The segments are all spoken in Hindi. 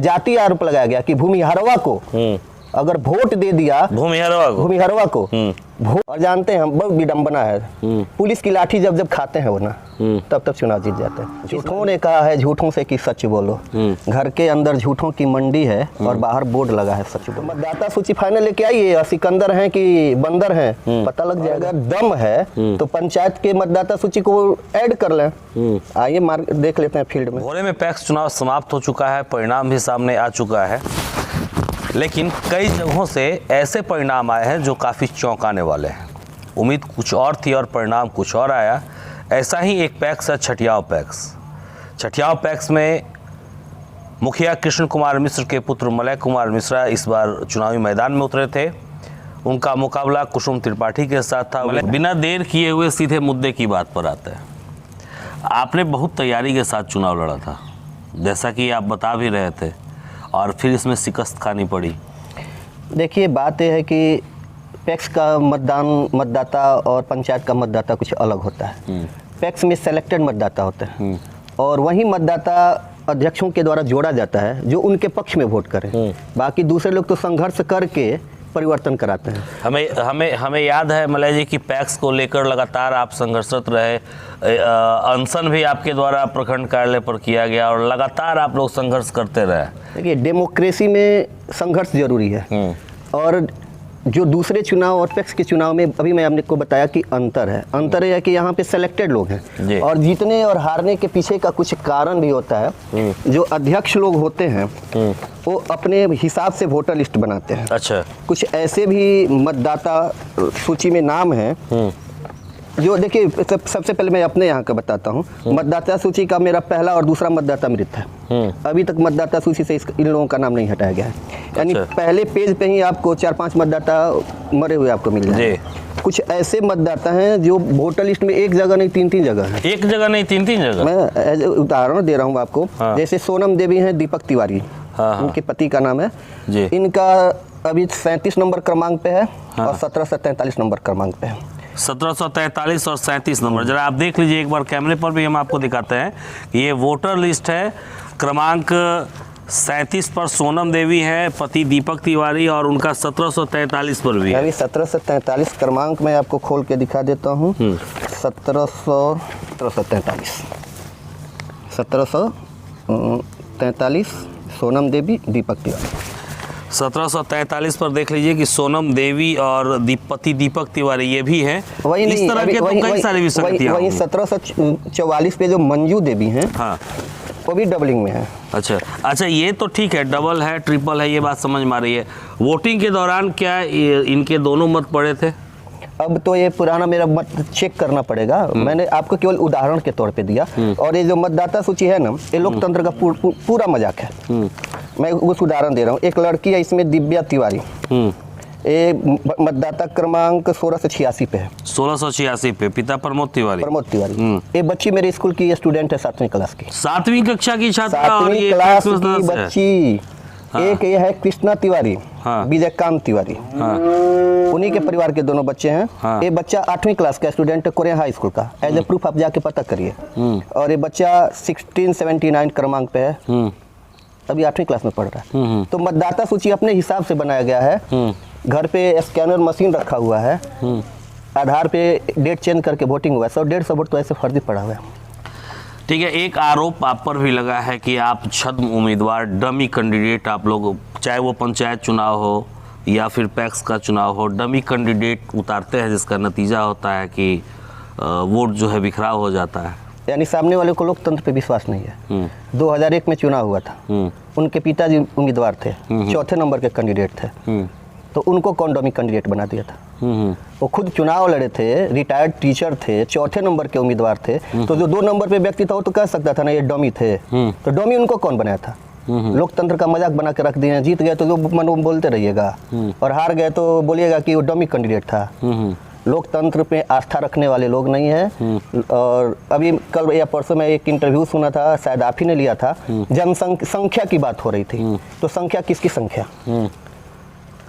जाति आरोप लगाया गया कि भूमिहरवा को अगर वोट दे दिया, भूमिहरवा को वोट, और जानते हैं हम बहुत विडंबना है, पुलिस की लाठी जब जब खाते हैं वो ना तब चुनाव जीत जाते हैं। झूठों ने कहा है झूठों से कि सच बोलो, घर के अंदर झूठों की मंडी है और बाहर बोर्ड लगा है सच बोलो। मतदाता सूची फाइनल लेके आइए, और सिकंदर हैं कि बंदर हैं पता लग जाएगा। दम है तो पंचायत के मतदाता सूची को ऐड कर लें। आइए देख लेते हैं फील्ड में। भोरे में पैक्स चुनाव समाप्त हो चुका है, परिणाम भी सामने आ चुका है, लेकिन कई जगहों से ऐसे परिणाम आए हैं जो काफ़ी चौंकाने वाले हैं। उम्मीद कुछ और थी और परिणाम कुछ और आया। ऐसा ही एक पैक्स है छठियाव पैक्स। छठियाव पैक्स में मुखिया कृष्ण कुमार मिश्र के पुत्र मलय कुमार मिश्रा इस बार चुनावी मैदान में उतरे थे। उनका मुकाबला कुसुम त्रिपाठी के साथ था। बिना देर किए हुए सीधे मुद्दे की बात पर आते हैं। आपने बहुत तैयारी के साथ चुनाव लड़ा था, जैसा कि आप बता भी रहे थे, और फिर इसमें शिकस्त खानी पड़ी। देखिए, बात यह है कि पैक्स का मतदाता और पंचायत का मतदाता कुछ अलग होता है। पैक्स में सेलेक्टेड मतदाता होते हैं और वही मतदाता अध्यक्षों के द्वारा जोड़ा जाता है जो उनके पक्ष में वोट करें। बाकी दूसरे लोग तो संघर्ष करके परिवर्तन कराते हैं। हमें याद है मलय जी कि पैक्स को लेकर लगातार आप संघर्षरत रहे। अनशन भी आपके द्वारा प्रखंड कार्यालय पर किया गया और लगातार आप लोग संघर्ष करते रहे। देखिए, डेमोक्रेसी में संघर्ष जरूरी है, और जो दूसरे चुनाव और पैक्स के चुनाव में अभी मैं आपको बताया कि अंतर है कि यहाँ पे सेलेक्टेड लोग हैं और जीतने और हारने के पीछे का कुछ कारण भी होता है। जो अध्यक्ष लोग होते हैं वो अपने हिसाब से वोटर लिस्ट बनाते हैं। अच्छा, कुछ ऐसे भी मतदाता सूची में नाम हैं जो, देखिए सबसे पहले मैं अपने यहाँ का बताता हूँ। मतदाता सूची का मेरा पहला और दूसरा मतदाता मृत है। अभी तक मतदाता सूची से इन लोगों का नाम नहीं हटाया गया है। यानी पहले पेज पे ही आपको 4-5 मतदाता मरे हुए आपको मिल जाए। कुछ ऐसे मतदाता हैं जो वोटर लिस्ट में एक जगह नहीं 3-3 जगह है। एक जगह नहीं 3-3 जगह। मैं उदाहरण दे रहा हूँ आपको। जैसे सोनम देवी हैं, दीपक तिवारी, उनके पति का नाम है। इनका अभी 37 नंबर क्रमांक पे है और 1743 नंबर क्रमांक पे है। 1743 और 37 नंबर, जरा आप देख लीजिए एक बार कैमरे पर भी हम आपको दिखाते हैं कि ये वोटर लिस्ट है। क्रमांक 37 पर सोनम देवी है, पति दीपक तिवारी, और उनका 1743 पर भी है। अभी 1743 क्रमांक मैं आपको खोल के दिखा देता हूँ। 1743 सोनम देवी दीपक तिवारी। 1743 पर देख लीजिए कि सोनम देवी और पति दीपक तिवारी ये भी हैं। वही इस तरह के तो कई सारी विसंगतियां। वही 1744 पे जो मंजू देवी हैं, वो भी डबलिंग में है। अच्छा, ये तो ठीक है, डबल है, ट्रिपल है, ये बात समझ में आ रही है। वोटिंग के दौरान क्या इनके दोनों मत पड़े थे? अब तो ये पुराना मेरा मत चेक करना पड़ेगा। मैंने आपको केवल उदाहरण के तौर पे दिया। और ये जो मतदाता सूची है ना, ये लोकतंत्र का पूरा मजाक है। मैं उस उदाहरण दे रहा हूँ। एक लड़की है इसमें, दिव्या तिवारी, ये मतदाता क्रमांक 1686 पे है। 1686 पे, पिता प्रमोद तिवारी। ये बच्ची मेरे स्कूल की स्टूडेंट है, 7वीं क्लास की। 7वीं कक्षा की छात्रा, 7वीं क्लास की बच्ची। एक ये है कृष्णा तिवारी, विजयकांत तिवारी, उन्हीं के परिवार के दोनों बच्चे हैं। ये बच्चा 8वीं क्लास का स्टूडेंट है, कोरिया हाई स्कूल का। एज ए प्रूफ आप जाके पता करिए। और ये बच्चा 1679 क्रमांक पे है, अभी 8वीं क्लास में पढ़ रहा है। तो मतदाता सूची अपने हिसाब से बनाया गया है। घर पे स्कैनर मशीन रखा हुआ है, आधार पे डेट चेंज करके वोटिंग हुआ है। 100-150 वोट तो ऐसे फर्जी पड़ा हुआ है। ठीक है, एक आरोप आप पर भी लगा है कि आप छद्म उम्मीदवार, डमी कैंडिडेट आप लोग, चाहे वो पंचायत चुनाव हो या फिर पैक्स का चुनाव हो, डमी कैंडिडेट उतारते हैं, जिसका नतीजा होता है कि वोट जो है बिखराव हो जाता है। यानी सामने वाले को लोकतंत्र पे विश्वास नहीं है। 2001 में चुनाव हुआ था, उनके पिताजी उम्मीदवार थे, 4थे नंबर के कैंडिडेट थे, तो उनको कौन डमी कैंडिडेट बना दिया था? वो खुद चुनाव लड़े थे, रिटायर्ड टीचर थे, 4थे नंबर के उम्मीदवार थे। तो जो 2 नंबर पे व्यक्ति था वो तो कह सकता था ना ये डमी थे। तो डमी उनको कौन बनाया था? लोकतंत्र का मजाक बना के रख दिए। जीत गए तो जो मन बोलते रहिएगा, और हार गए तो बोलिएगा कि वो डमी कैंडिडेट था। लोकतंत्र पे आस्था रखने वाले लोग नहीं हैं। और अभी कल या परसों में एक इंटरव्यू सुना था, शायद आप ही ने लिया था, जनसंख्या की बात हो रही थी। तो संख्या किसकी संख्या?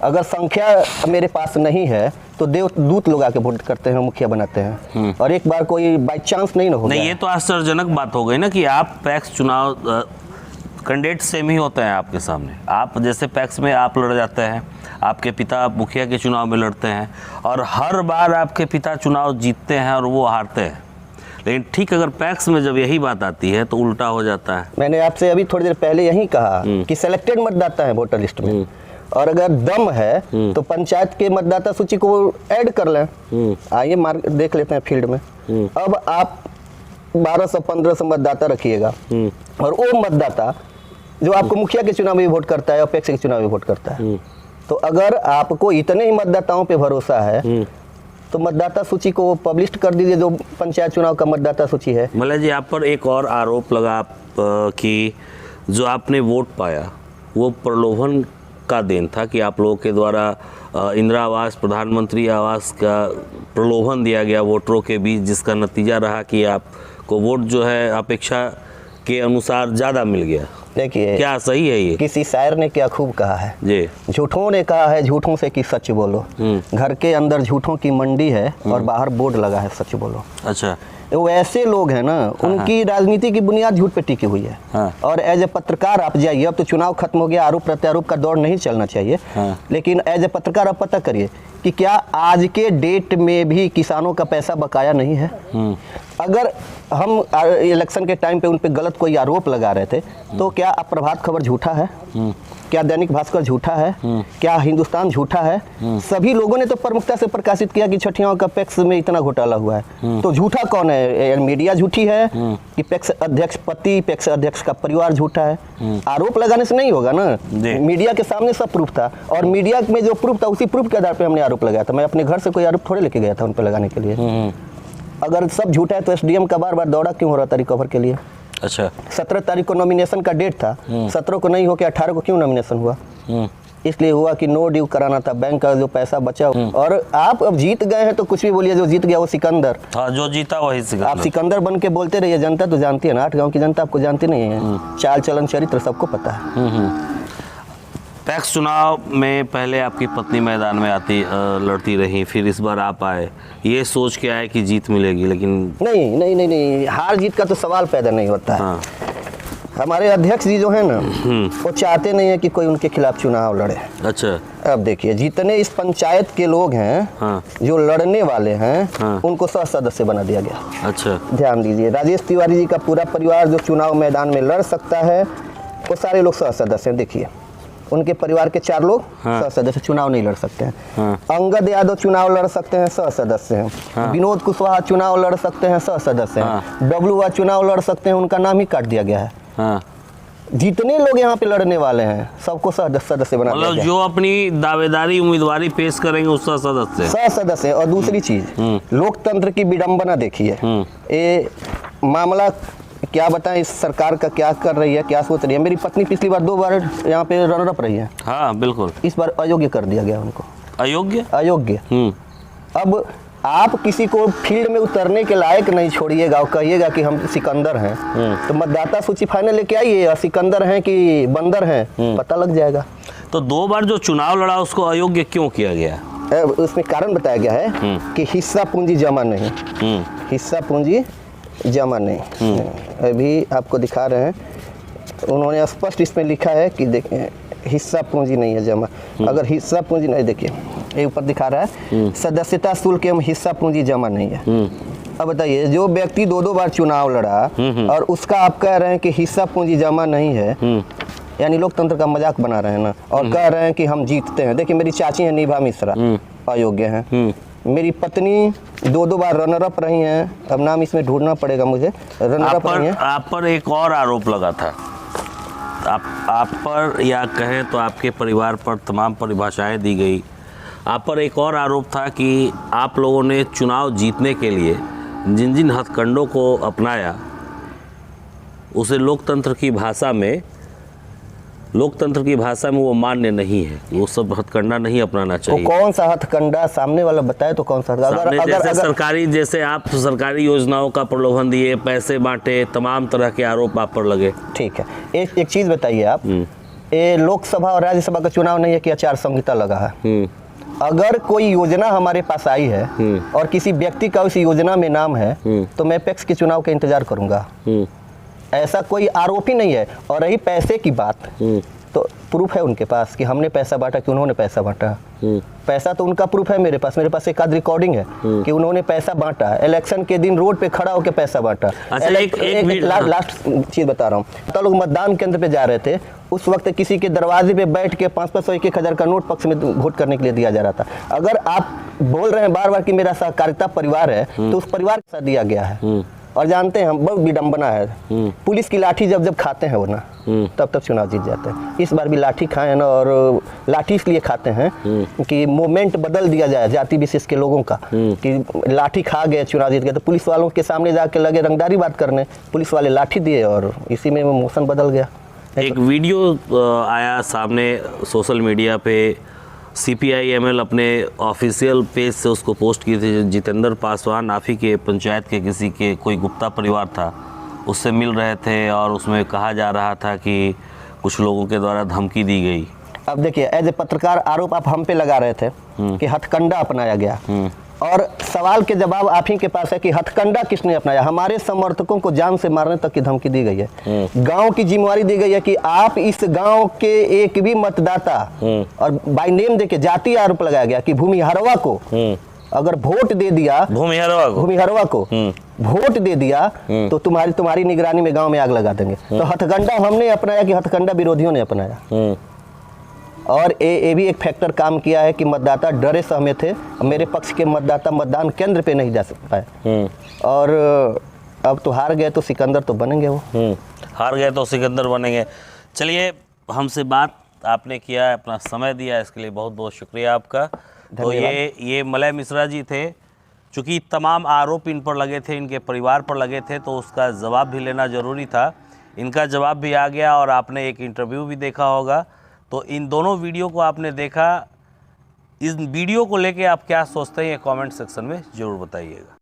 अगर संख्या मेरे पास नहीं है तो देवदूत लोग आके वोट करते हैं, मुखिया बनाते हैं। और एक बार कोई बाई चांस नहीं ना हो नहीं, ये तो आश्चर्यजनक बात हो गई ना कि आप पैक्स चुनाव कैंडिडेट सेम ही होते हैं आपके सामने। आप जैसे पैक्स में आप लड़ जाते हैं, आपके पिता मुखिया के चुनाव में लड़ते हैं और हर बार आपके पिता चुनाव जीतते हैं और वो हारते हैं, लेकिन ठीक अगर पैक्स में जब यही बात आती है तो उल्टा हो जाता है। मैंने आपसे अभी थोड़ी देर पहले यही कहा कि सिलेक्टेड मतदाता है वोटर लिस्ट में, और अगर दम है तो पंचायत के मतदाता सूची को ऐड कर लें। आइए देख लेते हैं फील्ड में। अब आप 1200-1500 मतदाता रखिएगा और वो मतदाता जो आपको मुखिया के चुनाव में भी वोट करता है और पैक्स के चुनाव में वोट करता है, तो अगर आपको इतने ही मतदाताओं पे भरोसा है तो मतदाता सूची को पब्लिश कर दीजिए, जो पंचायत चुनाव का मतदाता सूची है। मल्ला जी, आप पर एक और आरोप लगा कि जो आपने वोट पाया वो प्रलोभन का देन था, कि आप लोगों के द्वारा इंदिरा आवास, प्रधानमंत्री आवास का प्रलोभन दिया गया वोटरों के बीच, जिसका नतीजा रहा कि आपको वोट जो है अपेक्षा के अनुसार ज़्यादा मिल गया। देखिए, क्या सही है ये? किसी शायर ने क्या खूब कहा है जी, झूठों ने कहा है झूठों से कि सच बोलो। घर के अंदर झूठों की मंडी है और बाहर बोर्ड लगा है सच बोलो। अच्छा, वो ऐसे लोग हैं ना, उनकी राजनीति की बुनियाद झूठ पे टिकी हुई है। और एज ए पत्रकार आप जाइए, अब तो चुनाव खत्म हो गया, आरोप प्रत्यारोप का दौर नहीं चलना चाहिए, लेकिन एज ए पत्रकार आप पता करिए कि क्या आज के डेट में भी किसानों का पैसा बकाया नहीं है। अगर हम इलेक्शन के टाइम पे उन पे गलत कोई आरोप लगा रहे थे तो क्या अब प्रभात खबर झूठा है, क्या दैनिक भास्कर झूठा है, क्या हिंदुस्तान झूठा है? सभी लोगों ने तो प्रमुखता से प्रकाशित किया कि छठियाओं का पैक्स में इतना घोटाला हुआ है। तो झूठा कौन है? मीडिया झूठी है कि पैक्स अध्यक्ष पति, पैक्स अध्यक्ष का परिवार झूठा है? आरोप लगाने से नहीं होगा ना, मीडिया के सामने सब प्रूफ था, और मीडिया में जो प्रूफ था उसी प्रूफ के आधार पर हमने आरोप लगाया था। मैं अपने घर से कोई आरोप थोड़े लेके गया था उन पर लगाने के लिए। अगर सब झूठा है तो एसडीएम का बार बार दौड़ा क्यों हो रहा था रिकवर के लिए? अच्छा, 17 तारीख को नॉमिनेशन का डेट था, 17 को नहीं होकर 18 को क्यों नॉमिनेशन हुआ? इसलिए हुआ कि नो ड्यू कराना था, बैंक का जो पैसा बचा। और आप अब जीत गए हैं तो कुछ भी बोलिए, जो जीत गया वो सिकंदर। हाँ, जो जीता वही सिकंदर। आप सिकंदर बन के बोलते रहिए, जनता तो जानती है ना, 8 गांव की जनता आपको जानती नहीं है, चाल चलन चरित्र सबको पता है। पैक्स चुनाव में पहले आपकी पत्नी मैदान में लड़ती रही, फिर इस बार आप आए, ये सोच के आए कि जीत मिलेगी, लेकिन नहीं, हार जीत का तो सवाल पैदा नहीं होता है। हमारे अध्यक्ष जी जो है ना, वो चाहते नहीं है कि कोई उनके खिलाफ चुनाव लड़े। अच्छा, अब देखिए, जितने इस पंचायत के लोग हैं जो लड़ने वाले हैं उनको सदस्य बना दिया गया। अच्छा, ध्यान दीजिए, राजेश तिवारी जी का पूरा परिवार जो चुनाव मैदान में लड़ सकता है वो सारे लोग सदस्य हैं। देखिए, उनके परिवार के 4 लोग सदस्य चुनाव नहीं लड़ सकते हैं। अंगद यादव चुनाव लड़ सकते हैं, सदस्य हैं। विनोद कुशवाहा चुनाव लड़ सकते हैं, सदस्य हैं। डब्लू चुनाव लड़ सकते हैं, उनका नाम ही काट दिया गया है। जितने लोग यहाँ पे लड़ने वाले हैं सबको सदस्य बना दिया गया। जो अपनी दावेदारी उम्मीदवारी पेश करेंगे उसका सदस्य। और दूसरी चीज, लोकतंत्र की विडंबना देखिए, ये मामला क्या बताएं, इस सरकार का क्या कर रही है, क्या सोच रही है। मेरी पत्नी पिछली बार 2 बार यहाँ पे रनर-अप रही है। हाँ, बिल्कुल। इस बार अयोग्य कर दिया गया उनको। अयोग्य। अब आप किसी को फील्ड में उतरने के लायक नहीं छोड़िएगा और कहिएगा कि हम सिकंदर हैं, तो मतदाता सूची फाइनल लेके आइए और सिकंदर हैं कि बंदर हैं पता लग जाएगा। तो 2 बार जो चुनाव लड़ा उसको अयोग्य क्यों किया गया? उसमें कारण बताया गया है कि हिस्सा पूंजी जमा नहीं। हिस्सा पूंजी जमा नहीं। अभी आपको दिखा रहे हैं, उन्होंने स्पष्ट इसमें लिखा है कि देखिए, हिस्सा पूंजी नहीं है जमा। अगर हिस्सा पूंजी नहीं, देखिए ये ऊपर दिखा रहा है, सदस्यता शुल्क एवं हिस्सा पूंजी जमा नहीं है। अब बताइए, जो व्यक्ति 2 बार चुनाव लड़ा और उसका आप कह रहे हैं कि हिस्सा पूंजी जमा नहीं है, यानी लोकतंत्र का मजाक बना रहे हैं ना, और कह रहे हैं कि हम जीतते हैं। देखिए, मेरी चाची है निभा मिश्रा, अयोग्य हैं। मेरी पत्नी 2 बार रनर-अप रही हैं, अब नाम इसमें ढूंढना पड़ेगा मुझे, रनर-अप रही हैं। आप पर एक और आरोप लगा था, आप पर, या कहें तो आपके परिवार पर तमाम परिभाषाएं दी गई। आप पर एक और आरोप था कि आप लोगों ने चुनाव जीतने के लिए जिन जिन हथकंडों को अपनाया उसे लोकतंत्र की भाषा में वो मान्य नहीं है, वो सब हथकंडा नहीं अपनाना चाहिए। वो कौन सा हथकंडा? सामने वाला बताए तो कौन सा? जैसे आप सरकारी योजनाओं का प्रलोभन दिए, पैसे बांटे, तमाम तरह के आरोप आप पर लगे। ठीक है, एक चीज बताइए आप, ये लोकसभा और राज्यसभा का चुनाव नहीं है कि आचार संहिता लगा है। अगर कोई योजना हमारे पास आई है और किसी व्यक्ति का उस योजना में नाम है तो मैं पैक्स के चुनाव का इंतजार करूंगा। ऐसा कोई आरोप ही नहीं है। और रही पैसे की बात, तो प्रूफ है उनके पास कि हमने पैसा बांटा, कि उन्होंने पैसा बांटा। पैसा तो उनका प्रूफ है मेरे पास एक आध रिकॉर्डिंग है कि उन्होंने पैसा बांटा, इलेक्शन के दिन रोड पे खड़ा होकर पैसा बांटा। अच्छा, लास्ट चीज बता रहा हूँ, तो लोग मतदान केंद्र पे जा रहे थे, उस वक्त किसी के दरवाजे पे बैठ के 500 1,000 का नोट पक्ष में वोट करने के लिए दिया जा रहा था। अगर आप बोल रहे हैं बार बार कि मेरा सहकारिता परिवार है, तो उस परिवार के साथ दिया गया है। और जानते हैं हम, बहुत विडंबना है, पुलिस की लाठी जब खाते हैं वो ना, तब चुनाव जीत जाते हैं। इस बार भी लाठी खाए ना, और लाठी इसलिए खाते हैं कि मोमेंट बदल दिया जाए जाति विशेष के लोगों का, कि लाठी खा गए चुनाव जीत गए, तो पुलिस वालों के सामने जाके लगे रंगदारी बात करने, पुलिस वाले लाठी दिए और इसी में मोशन बदल गया। एक वीडियो आया सामने सोशल मीडिया पे, CPI-ML अपने ऑफिशियल पेज से उसको पोस्ट की थी। जितेंद्र पासवान आप ही के पंचायत के किसी के कोई गुप्ता परिवार था, उससे मिल रहे थे और उसमें कहा जा रहा था कि कुछ लोगों के द्वारा धमकी दी गई। अब देखिए, एज ए पत्रकार आरोप आप हम पे लगा रहे थे कि हथकंडा अपनाया गया, और सवाल के जवाब आप ही के पास है कि हथकंडा किसने अपनाया। हमारे समर्थकों को जान से मारने तक की धमकी दी गई है। गांव की जिम्मेवारी दी गई है कि आप इस गांव के एक भी मतदाता, और बाय नेम देके जाति आरोप लगाया गया कि भूमिहरवा को अगर वोट दे दिया, भूमिहरवा को वोट दे दिया तो तुम्हारी निगरानी में गांव में आग लगा देंगे। तो हथकंडा हमने अपनाया कि हथकंडा विरोधियों ने अपनाया। और ये भी एक फैक्टर काम किया है कि मतदाता डरे सहमे थे, मेरे पक्ष के मतदाता मतदान केंद्र पे नहीं जा पाए। और अब तो हार गए तो सिकंदर तो बनेंगे, वो हार गए तो सिकंदर बनेंगे। चलिए, हमसे बात आपने किया, अपना समय दिया, इसके लिए बहुत बहुत शुक्रिया आपका। तो ये मलय मिश्रा जी थे। चूँकि तमाम आरोप इन पर लगे थे, इनके परिवार पर लगे थे, तो उसका जवाब भी लेना ज़रूरी था। इनका जवाब भी आ गया और आपने एक इंटरव्यू भी देखा होगा। तो इन दोनों वीडियो को आपने देखा, इस वीडियो को लेके आप क्या सोचते हैं, ये कमेंट सेक्शन में ज़रूर बताइएगा।